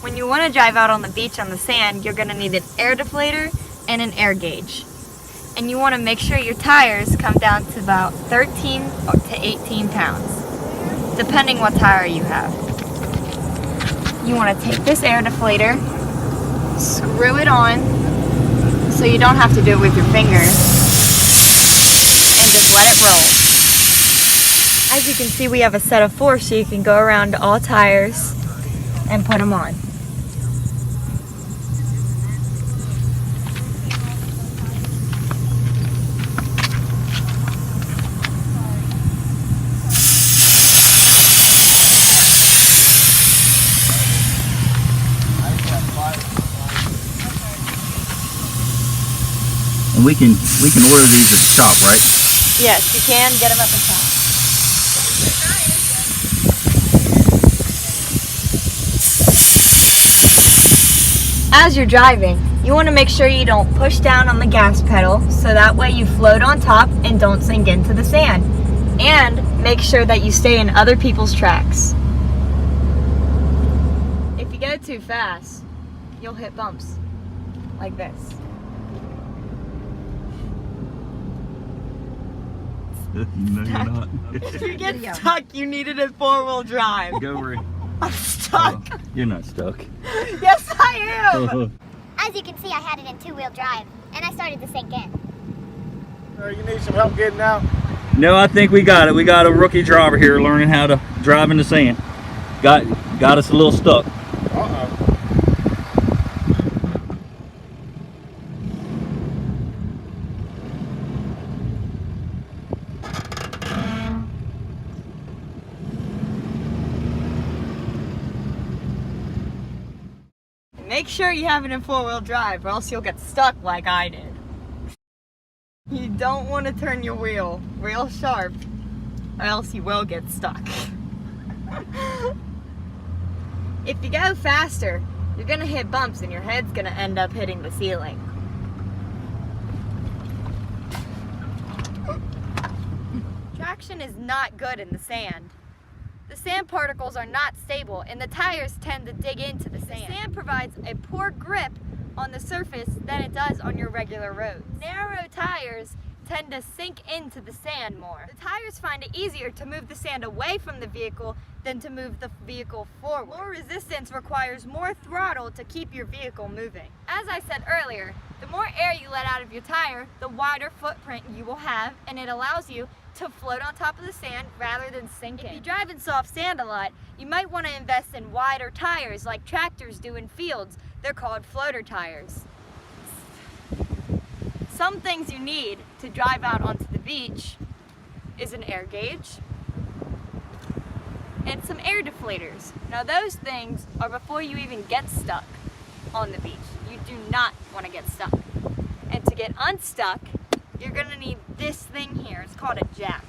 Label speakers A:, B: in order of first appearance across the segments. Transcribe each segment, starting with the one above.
A: When you want to drive out on the beach on the sand, you're going to need an air deflator and an air gauge. And you want to make sure your tires come down to about 13 to 18 pounds, depending what tire you have. You want to take this air deflator, screw it on, so you don't have to do it with your finger, and just let it roll. As you can see, we have a set of 4, so you can go around all tires and put them on.
B: And we can order these at the shop, right?
A: Yes, you can get them at the shop. As you're driving, you want to make sure you don't push down on the gas pedal, so that way you float on top and don't sink into the sand. And make sure that you stay in other people's tracks. If you go too fast, you'll hit bumps like this.
B: No, you're not.
A: If you get stuck, you needed a 4-wheel drive.
B: Go, Ray.
A: I'm stuck.
B: You're not stuck.
A: Yes, I am.
C: As you can see, I had it in 2-wheel drive, and I started to sink in.
D: You need some help getting out?
B: No, I think we got it. We got a rookie driver here learning how to drive in the sand. Got us a little stuck.
D: Uh-oh.
A: Make sure you have it in 4-wheel drive, or else you'll get stuck like I did. You don't want to turn your wheel real sharp, or else you will get stuck. If you go faster, you're going to hit bumps and your head's going to end up hitting the ceiling. Traction is not good in the sand. The sand particles are not stable and the tires tend to dig into the sand. The sand provides a poor grip on the surface than it does on your regular roads. Narrow tires tend to sink into the sand more. The tires find it easier to move the sand away from the vehicle than to move the vehicle forward. More resistance requires more throttle to keep your vehicle moving. As I said earlier, the more air you let out of your tire, the wider footprint you will have, and it allows you to float on top of the sand rather than sinking. If you drive in soft sand a lot, you might want to invest in wider tires like tractors do in fields. They're called floater tires. Some things you need to drive out onto the beach is an air gauge and some air deflators. Now those things are before you even get stuck on the beach. You do not want to get stuck. And to get unstuck, you're going to need this thing here. It's called a jack.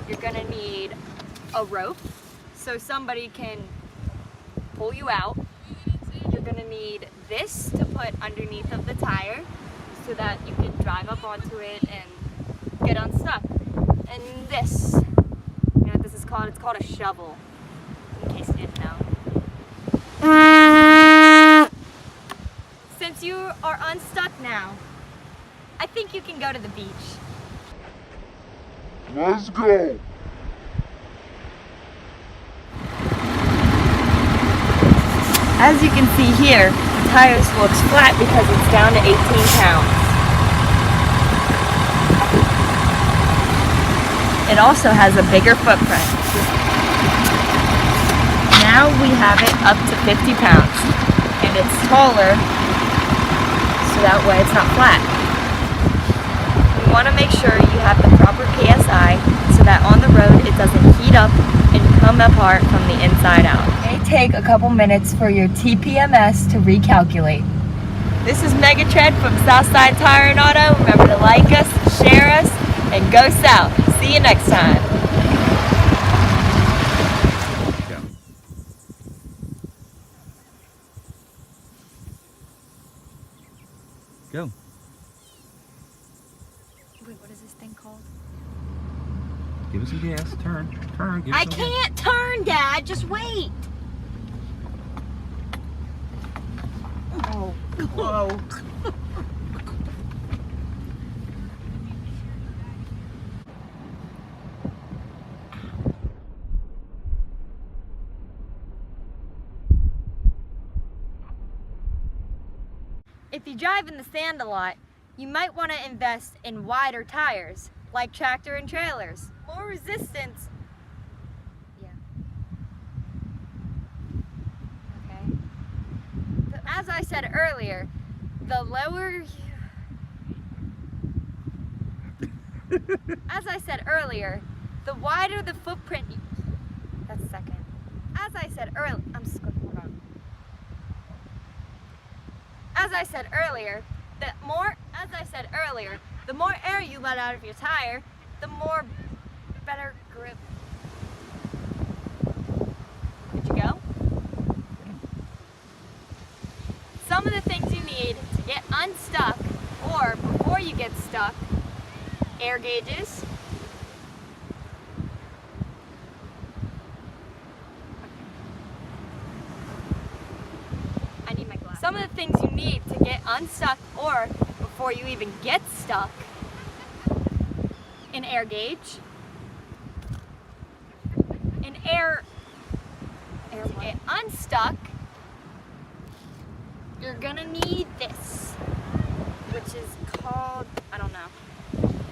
A: You're going to need a rope so somebody can pull you out. You're going to need this to put underneath of the tire so that you can drive up onto it and get unstuck. And this, you know what this is called? It's called a shovel, in case you didn't know. Since you are unstuck now, I think you can go to the beach.
D: Let's go.
A: As you can see here, the tires looks flat because it's down to 18 pounds. It also has a bigger footprint. Now we have it up to 50 pounds, and it's taller, so that way it's not flat. You want to make sure you have the proper PSI so that on the road it doesn't heat up and come apart from the inside out. It may take a couple minutes for your TPMS to recalculate. This is MEG A TREAD from Southside Tire and Auto. Remember to like us, share us, and go south. See you next time.
B: Go.
A: Wait, what is this thing called?
B: Give it some gas. Turn. Give it
A: I
B: some
A: can't turn, Dad. Just wait.
D: Whoa.
A: If you drive in the sand a lot, you might want to invest in wider tires, like tractor and trailers. More resistance. Yeah. Okay. As I said earlier, the lower As I said earlier, the wider the footprint. That's a second. As I said earlier, hold on. As I said earlier, the more air you let out of your tire, the more better grip. Did you go? Some of the things you need to get unstuck, or before you get stuck: air gauges, I need my glasses. Some of the things you need to get unstuck, or before you even get stuck: an air gauge, an air to get unstuck, you're gonna need this, which is called, I don't know.